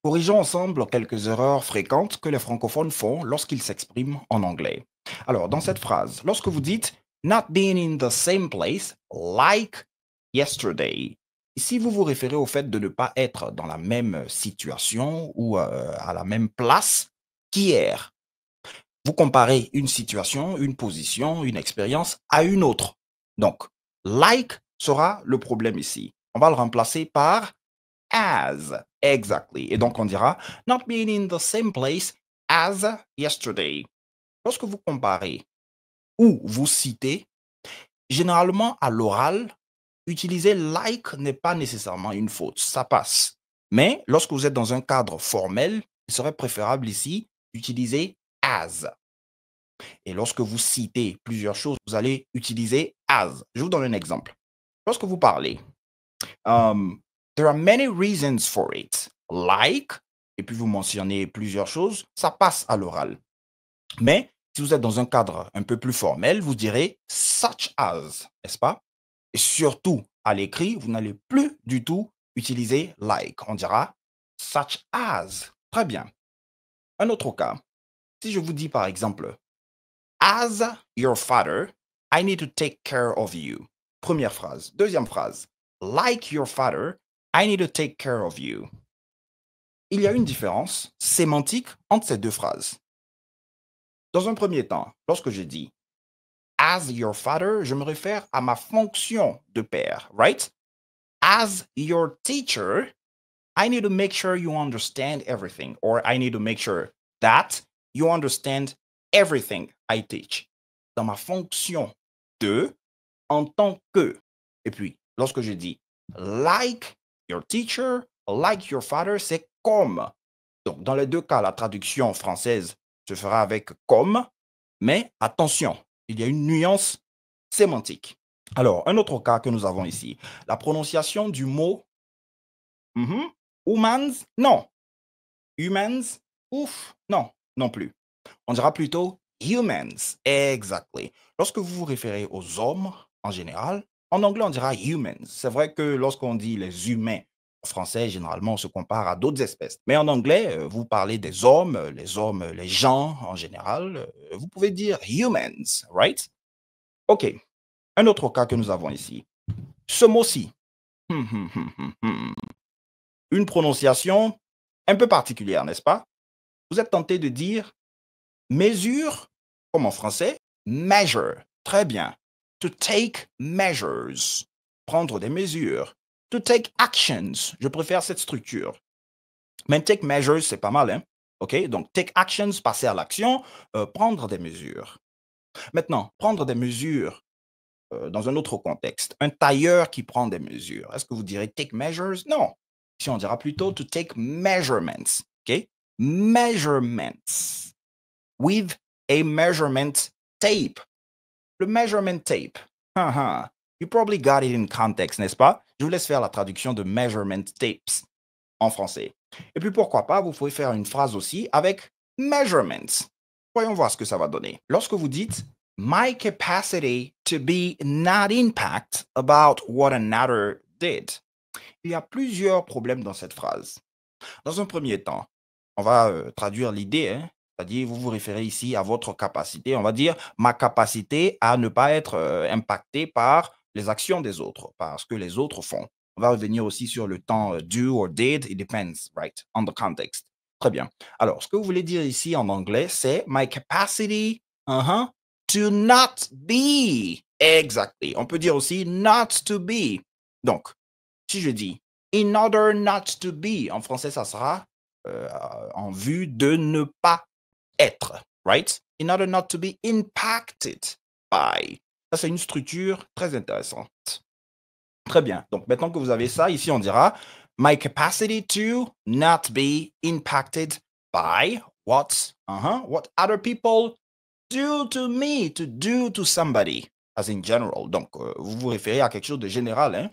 Corrigeons ensemble quelques erreurs fréquentes que les francophones font lorsqu'ils s'expriment en anglais. Alors, dans cette phrase, lorsque vous dites not being in the same place like yesterday, si vous vous référez au fait de ne pas être dans la même situation ou à la même place qu'hier, vous comparez une situation, une position, une expérience à une autre. Donc, like sera le problème ici. On va le remplacer par as. Exactly. Et donc, on dira not being in the same place as yesterday. Lorsque vous comparez ou vous citez, généralement à l'oral, utiliser like n'est pas nécessairement une faute. Ça passe. Mais lorsque vous êtes dans un cadre formel, il serait préférable ici d'utiliser as. Et lorsque vous citez plusieurs choses, vous allez utiliser as. Je vous donne un exemple. Lorsque vous parlez, Um, there are many reasons for it. Like, et puis vous mentionnez plusieurs choses, ça passe à l'oral. Mais si vous êtes dans un cadre un peu plus formel, vous direz such as, n'est-ce pas? Et surtout, à l'écrit, vous n'allez plus du tout utiliser like. On dira such as. Très bien. Un autre cas. Si je vous dis par exemple, as your father, I need to take care of you. Première phrase. Deuxième phrase. Like your father, I need to take care of you. Il y a une différence sémantique entre ces deux phrases. Dans un premier temps, lorsque je dis as your father, je me réfère à ma fonction de père, right? As your teacher, I need to make sure you understand everything, or I need to make sure that you understand everything I teach. Dans ma fonction de, en tant que. Et puis, lorsque je dis like your teacher, like your father, c'est comme. Donc, dans les deux cas, la traduction française se fera avec comme, mais attention, il y a une nuance sémantique. Alors, un autre cas que nous avons ici, la prononciation du mot humans, non. Humans, ouf, non, non plus. On dira plutôt humans, exactly. Lorsque vous vous référez aux hommes en général, en anglais on dira humans. C'est vrai que lorsqu'on dit les humains en français, généralement on se compare à d'autres espèces. Mais en anglais, vous parlez des hommes, les gens en général, vous pouvez dire humans, right? OK. Un autre cas que nous avons ici. Ce mot-ci. Une prononciation un peu particulière, n'est-ce pas? Vous êtes tenté de dire mesure, comme en français, measure. Très bien. To take measures. Prendre des mesures. To take actions. Je préfère cette structure. Mais take measures, c'est pas mal, hein? OK? Donc, take actions, passer à l'action, prendre des mesures. Maintenant, prendre des mesures dans un autre contexte. Un tailleur qui prend des mesures. Est-ce que vous direz take measures? Non. Ici, on dira plutôt to take measurements. OK? Measurements. With a measurement tape. Le measurement tape. You probably got it in context, n'est-ce pas? Je vous laisse faire la traduction de measurement tapes en français. Et puis pourquoi pas, vous pouvez faire une phrase aussi avec measurements. Voyons voir ce que ça va donner. Lorsque vous dites my capacity to be not impact about what another did, il y a plusieurs problèmes dans cette phrase. Dans un premier temps, on va traduire l'idée, hein, c'est-à-dire vous vous référez ici à votre capacité. On va dire ma capacité à ne pas être impacté par les actions des autres, par ce que les autres font. On va revenir aussi sur le temps do or did. It depends, right, on the context. Très bien. Alors, ce que vous voulez dire ici en anglais, c'est my capacity to not be. Exactly. On peut dire aussi not to be. Donc, si je dis in order not to be, en français, ça sera en vue de ne pas être, right? In order not to be impacted by. Ça, c'est une structure très intéressante. Très bien. Donc, maintenant que vous avez ça, ici, on dira my capacity to not be impacted by what other people do to me, to do to somebody, as in general. Donc, vous vous référez à quelque chose de général. Hein?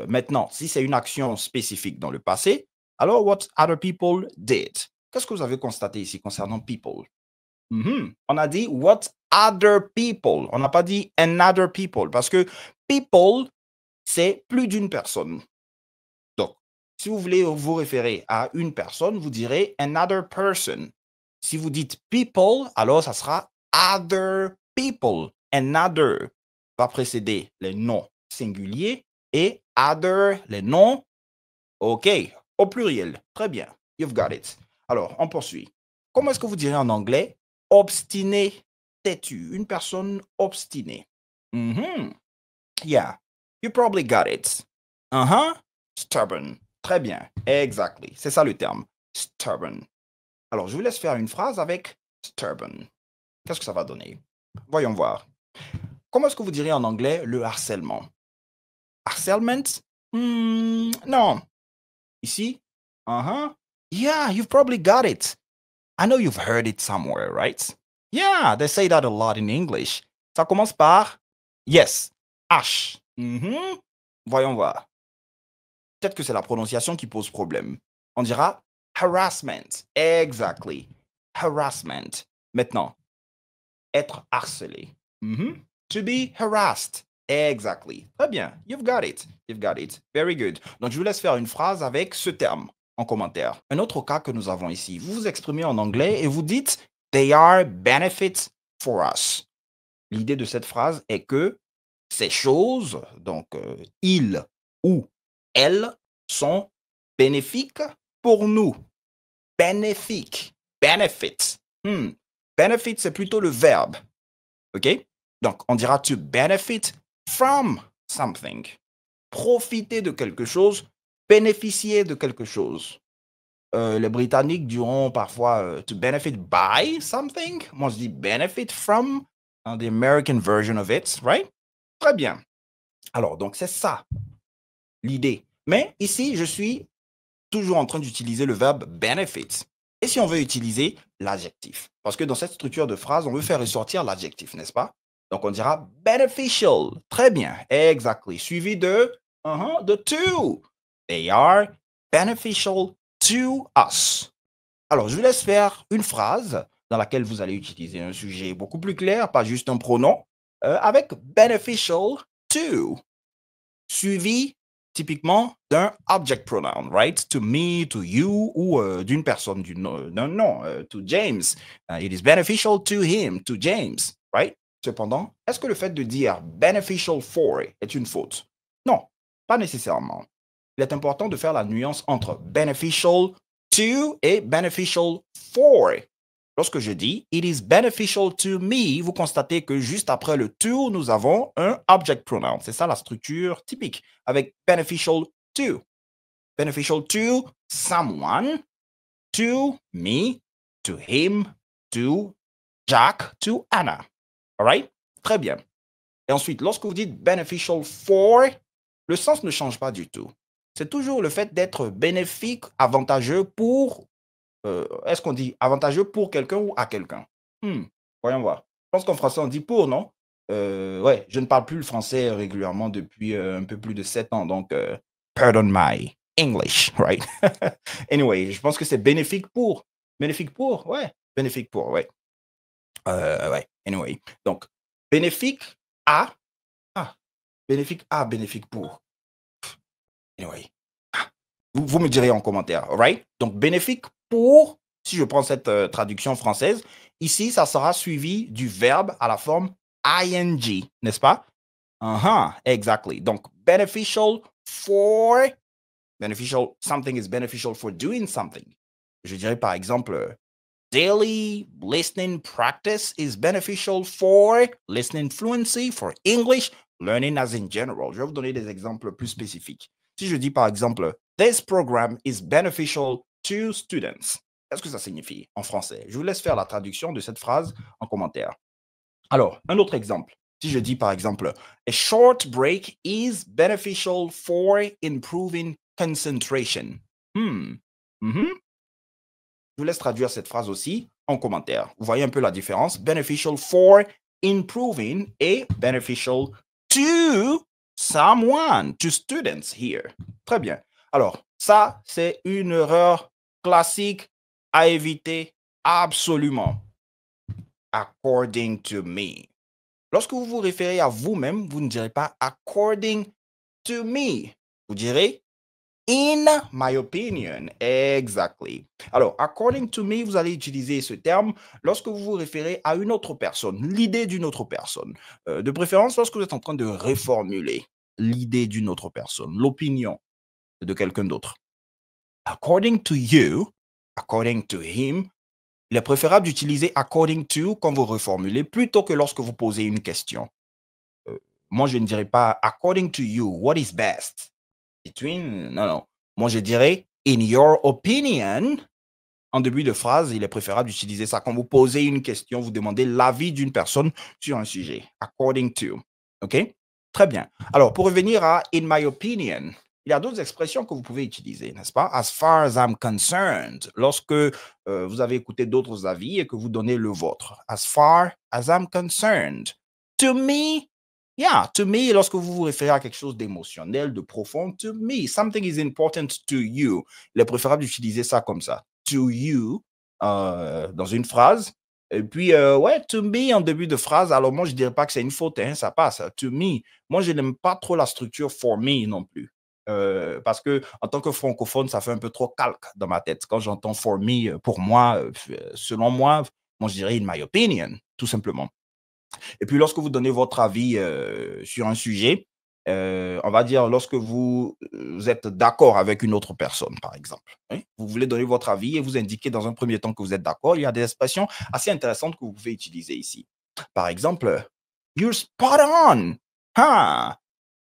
Maintenant, si c'est une action spécifique dans le passé, alors what other people did. Qu'est-ce que vous avez constaté ici concernant people? On a dit what other people. On n'a pas dit another people parce que people, c'est plus d'une personne. Donc, Si vous voulez vous référer à une personne, vous direz another person. Si vous dites people, alors ça sera other people. Another va précéder les noms singuliers et other, les noms, OK, au pluriel. Très bien. You've got it. Alors, on poursuit. Comment est-ce que vous direz en anglais obstiné, têtu, une personne obstinée? Mhm. Yeah, you probably got it. Uh-huh. Stubborn. Très bien. Exactly. C'est ça le terme. Stubborn. Alors, je vous laisse faire une phrase avec stubborn. Qu'est-ce que ça va donner? Voyons voir. Comment est-ce que vous diriez en anglais le harcèlement? Harcèlement? Non. Ici? Uh-huh. Yeah, you've probably got it. I know you've heard it somewhere, right? Yeah, they say that a lot in English. Ça commence par yes. H. Mhm. Voyons voir. Peut-être que c'est la prononciation qui pose problème. On dira harassment. Exactly. Harassment. Maintenant, être harcelé. Mhm. To be harassed. Exactly. Très bien. You've got it. You've got it. Very good. Donc, je vous laisse faire une phrase avec ce terme en commentaire. Un autre cas que nous avons ici. Vous vous exprimez en anglais et vous dites They are benefits for us. L'idée de cette phrase est que ces choses, donc ils ou elles, sont bénéfiques pour nous. Bénéfique. Benefit. Benefit, c'est plutôt le verbe. OK? Donc, on dira to benefit from something. Profiter de quelque chose, bénéficier de quelque chose. Les Britanniques diront parfois to benefit by something. Moi, je dis benefit from the American version of it, right? Très bien. Alors, donc, c'est ça l'idée. Mais ici, je suis toujours en train d'utiliser le verbe benefit. Et si on veut utiliser l'adjectif? Parce que dans cette structure de phrase, on veut faire ressortir l'adjectif, n'est-ce pas? Donc, on dira beneficial. Très bien. Exactly. Suivi de to. They are beneficial to us. Alors, je vous laisse faire une phrase dans laquelle vous allez utiliser un sujet beaucoup plus clair, pas juste un pronom, avec beneficial to, suivi typiquement d'un object pronoun, right? To me, to you, ou d'une personne, d'un nom, to James. It is beneficial to him, to James, right? Cependant, est-ce que le fait de dire beneficial for est une faute? Non, pas nécessairement. Il est important de faire la nuance entre beneficial to et beneficial for. Lorsque je dis it is beneficial to me, vous constatez que juste après le to, nous avons un object pronoun. C'est ça la structure typique avec beneficial to. Beneficial to someone, to me, to him, to Jack, to Anna. All right? Très bien. Et ensuite, lorsque vous dites beneficial for, le sens ne change pas du tout. C'est toujours le fait d'être bénéfique, avantageux pour est-ce qu'on dit avantageux pour quelqu'un ou à quelqu'un? Voyons voir. Je pense qu'en français, on dit pour, non? Ouais, je ne parle plus le français régulièrement depuis un peu plus de 7 ans, donc pardon my English, right? Anyway, je pense que c'est bénéfique pour. Bénéfique pour, ouais. Bénéfique pour, ouais. Ouais, anyway. Donc, bénéfique à, ah, bénéfique à, bénéfique pour. Anyway. Vous me direz en commentaire, alright? Donc, bénéfique pour, si je prends cette traduction française, ici, ça sera suivi du verbe à la forme ing, n'est-ce pas? Exactly. Donc, beneficial for, beneficial, something is beneficial for doing something. Je dirais par exemple, daily listening practice is beneficial for listening fluency, for English, learning as in general. Je vais vous donner des exemples plus spécifiques. Si je dis par exemple, this program is beneficial to students, qu'est-ce que ça signifie en français? Je vous laisse faire la traduction de cette phrase en commentaire. Alors, un autre exemple. Si je dis par exemple, a short break is beneficial for improving concentration. Je vous laisse traduire cette phrase aussi en commentaire. Vous voyez un peu la différence. Beneficial for improving et beneficial to someone, to students here. Très bien. Alors, ça, c'est une erreur classique à éviter absolument. According to me. Lorsque vous vous référez à vous-même, vous ne direz pas according to me. Vous direz In my opinion, exactly. Alors, according to me, vous allez utiliser ce terme lorsque vous vous référez à une autre personne, l'idée d'une autre personne. De préférence, lorsque vous êtes en train de reformuler l'idée d'une autre personne, l'opinion de quelqu'un d'autre. According to you, according to him, il est préférable d'utiliser according to quand vous reformulez plutôt que lorsque vous posez une question. Euh, Moi, je ne dirais pas according to you, what is best? Between, non, non. Moi, je dirais in your opinion. En début de phrase, il est préférable d'utiliser ça quand vous posez une question, vous demandez l'avis d'une personne sur un sujet. According to. OK? Très bien. Alors, pour revenir à in my opinion, il y a d'autres expressions que vous pouvez utiliser, n'est-ce pas? As far as I'm concerned, lorsque vous avez écouté d'autres avis et que vous donnez le vôtre. As far as I'm concerned. To me, yeah, to me, lorsque vous vous référez à quelque chose d'émotionnel, de profond, to me, something is important to you. Il est préférable d'utiliser ça comme ça. To you, dans une phrase. Et puis, ouais, to me en début de phrase. Alors, moi, je ne dirais pas que c'est une faute, hein, ça passe. To me. Moi, je n'aime pas trop la structure for me non plus. Parce que en tant que francophone, ça fait un peu trop calque dans ma tête. Quand j'entends for me, pour moi, selon moi, moi, je dirais in my opinion, tout simplement. Et puis, lorsque vous donnez votre avis sur un sujet, on va dire lorsque vous êtes d'accord avec une autre personne, par exemple. Hein, vous voulez donner votre avis et vous indiquez dans un premier temps que vous êtes d'accord. Il y a des expressions assez intéressantes que vous pouvez utiliser ici. Par exemple, you're spot on. Ah,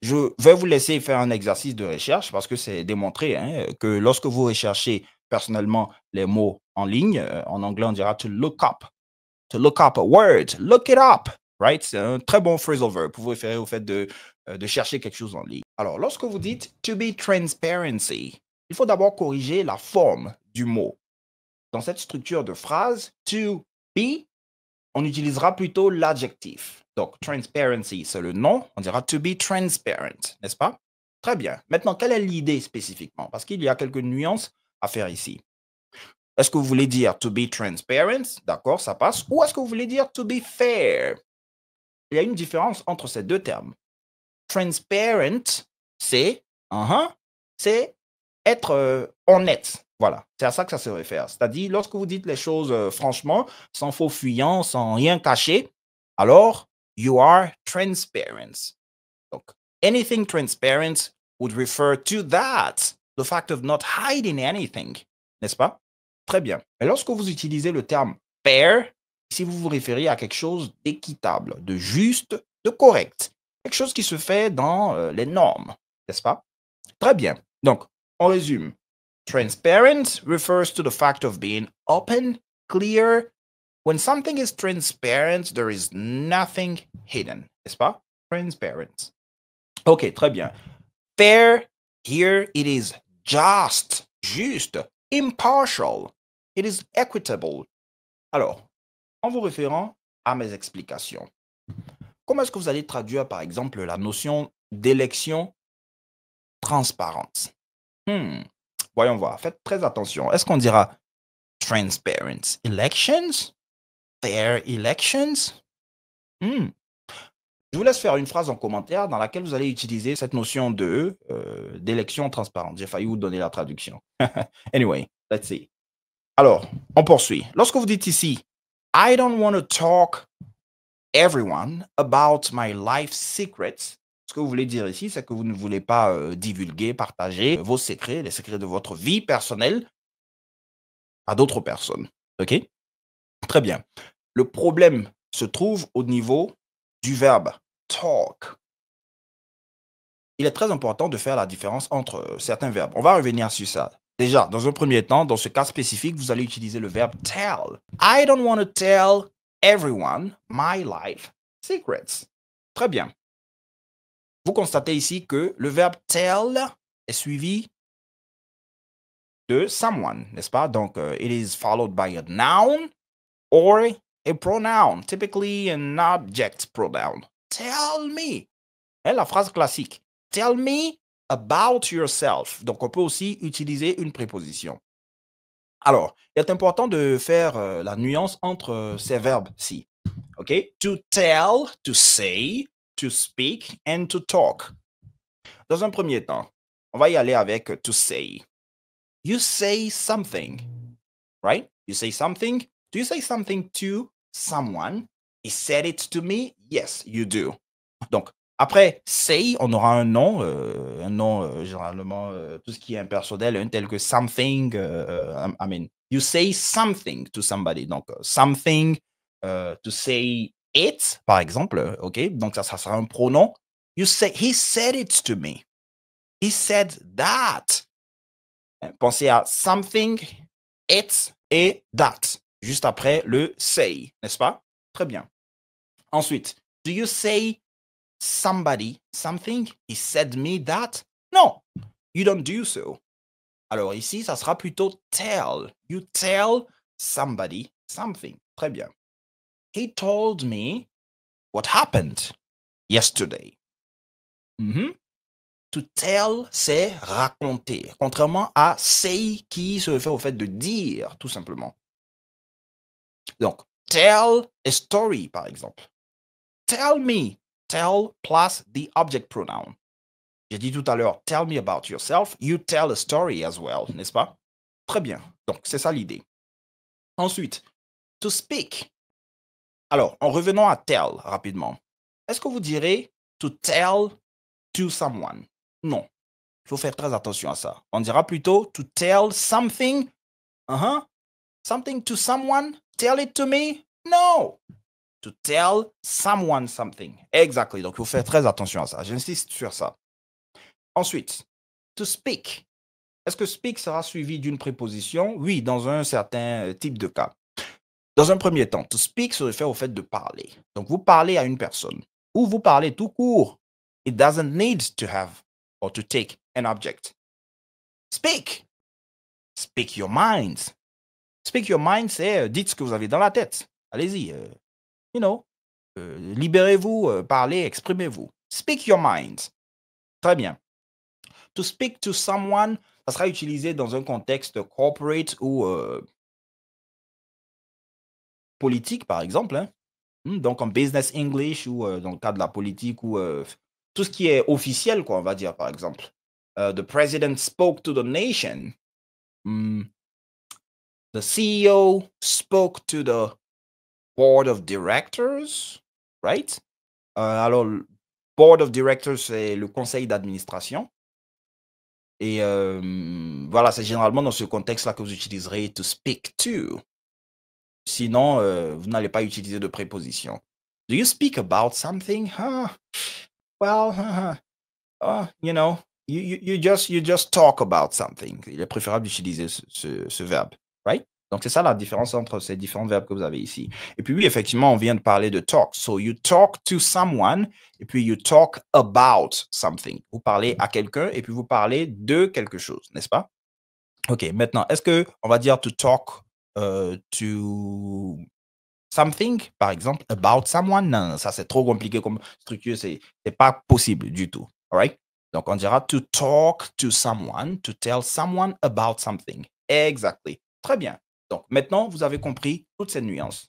je vais vous laisser faire un exercice de recherche parce que c'est démontré hein, que lorsque vous recherchez personnellement les mots en ligne, en anglais on dira to look up a word, look it up, right? C'est un très bon phrasal verb pour vous référer au fait de chercher quelque chose en ligne. Alors, lorsque vous dites to be transparency, il faut d'abord corriger la forme du mot. Dans cette structure de phrase, to be, on utilisera plutôt l'adjectif. Donc, transparency, c'est le nom, on dira to be transparent, n'est-ce pas? Très bien. Maintenant, quelle est l'idée spécifiquement? Parce qu'il y a quelques nuances à faire ici. Est-ce que vous voulez dire to be transparent? D'accord, ça passe. Ou est-ce que vous voulez dire to be fair? Il y a une différence entre ces deux termes. Transparent, c'est c'est être honnête. Voilà, c'est à ça que ça se réfère. C'est-à-dire, lorsque vous dites les choses franchement, sans faux fuyant, sans rien cacher, alors you are transparent. Donc, anything transparent would refer to that, the fact of not hiding anything, n'est-ce pas? Très bien. Et lorsque vous utilisez le terme fair, si vous vous référez à quelque chose d'équitable, de juste, de correct, quelque chose qui se fait dans les normes, n'est-ce pas? Très bien. Donc, on résume. Transparent refers to the fact of being open, clear. When something is transparent, there is nothing hidden, n'est-ce pas? Transparent. OK, très bien. Fair, here it is just, juste, impartial. It is equitable. Alors, en vous référant à mes explications, comment est-ce que vous allez traduire, par exemple, la notion d'élection transparente? Voyons voir. Faites très attention. Est-ce qu'on dira transparent elections? Fair elections? Hmm. Je vous laisse faire une phrase en commentaire dans laquelle vous allez utiliser cette notion d'élection transparente. J'ai failli vous donner la traduction. Anyway, let's see. Alors, on poursuit. Lorsque vous dites ici, I don't want to talk everyone about my life secrets, ce que vous voulez dire ici, c'est que vous ne voulez pas divulguer, partager vos secrets, les secrets de votre vie personnelle à d'autres personnes. OK? Très bien. Le problème se trouve au niveau du verbe talk. Il est très important de faire la différence entre certains verbes. On va revenir sur ça. Déjà, dans un premier temps, dans ce cas spécifique, vous allez utiliser le verbe tell. I don't want to tell everyone my life secrets. Très bien. Vous constatez ici que le verbe tell est suivi de someone, n'est-ce pas? Donc, it is followed by a noun or a pronoun, typically an object pronoun. Tell me. Et la phrase classique. Tell me about yourself. Donc, on peut aussi utiliser une préposition. Alors, il est important de faire la nuance entre ces verbes-ci. OK? To tell, to say, to speak and to talk. Dans un premier temps, On va y aller avec to say. You say something, right? You say something. Do you say something to someone? He said it to me. Yes, you do. Donc, après say, on aura un nom généralement, tout ce qui est impersonnel, tel que something, I mean, you say something to somebody. Donc, something, to say it, par exemple, OK? Donc, ça sera un pronom. You say, he said it to me. He said that. Pensez à something, it et that. Juste après le say, n'est-ce pas? Très bien. Ensuite, do you say somebody something? He said me that? No, you don't do so. Alors ici, ça sera plutôt tell. You tell somebody something. Très bien. He told me what happened yesterday. To tell, c'est raconter. Contrairement à say qui se réfère au fait de dire, tout simplement. Donc, tell a story, par exemple. Tell me. Tell plus the object pronoun. J'ai dit tout à l'heure, tell me about yourself. You tell a story as well, n'est-ce pas? Très bien. Donc, c'est ça l'idée. Ensuite, to speak. Alors, en revenant à tell rapidement. Est-ce que vous direz to tell to someone? Non. Il faut faire très attention à ça. On dira plutôt to tell something. Something to someone. Tell it to me. No. To tell someone something. Exactly. Donc, il faut faire très attention à ça. J'insiste sur ça. Ensuite, to speak. Est-ce que speak sera suivi d'une préposition? Oui, dans un certain type de cas. Dans un premier temps, to speak se réfère au fait de parler. Donc, vous parlez à une personne ou vous parlez tout court. It doesn't need to have or to take an object. Speak. Speak your mind. Speak your mind, c'est dites ce que vous avez dans la tête. Allez-y. Libérez-vous, parlez, exprimez-vous. Speak your mind. Très bien. To speak to someone, ça sera utilisé dans un contexte corporate ou politique, par exemple. Hein. Donc, en business English ou dans le cadre de la politique ou tout ce qui est officiel, quoi, on va dire, par exemple. The president spoke to the nation. The CEO spoke to the board of directors, right? Alors, le board of directors, c'est le conseil d'administration. Et voilà, c'est généralement dans ce contexte-là que vous utiliserez to speak to. Sinon, vous n'allez pas utiliser de préposition. Do you speak about something? Well, you just talk about something. Il est préférable d'utiliser ce verbe, right? Donc, c'est ça la différence entre ces différents verbes que vous avez ici. Et puis oui, effectivement, on vient de parler de talk. So, you talk to someone et puis you talk about something. Vous parlez à quelqu'un et puis vous parlez de quelque chose, n'est-ce pas? OK, maintenant, est-ce qu'on va dire to talk to something, par exemple, about someone? Non, ça, c'est trop compliqué comme structure. C'est pas possible du tout. All right? Donc, on dira to talk to someone, to tell someone about something. Exactly. Très bien. Donc, maintenant, vous avez compris toutes ces nuances.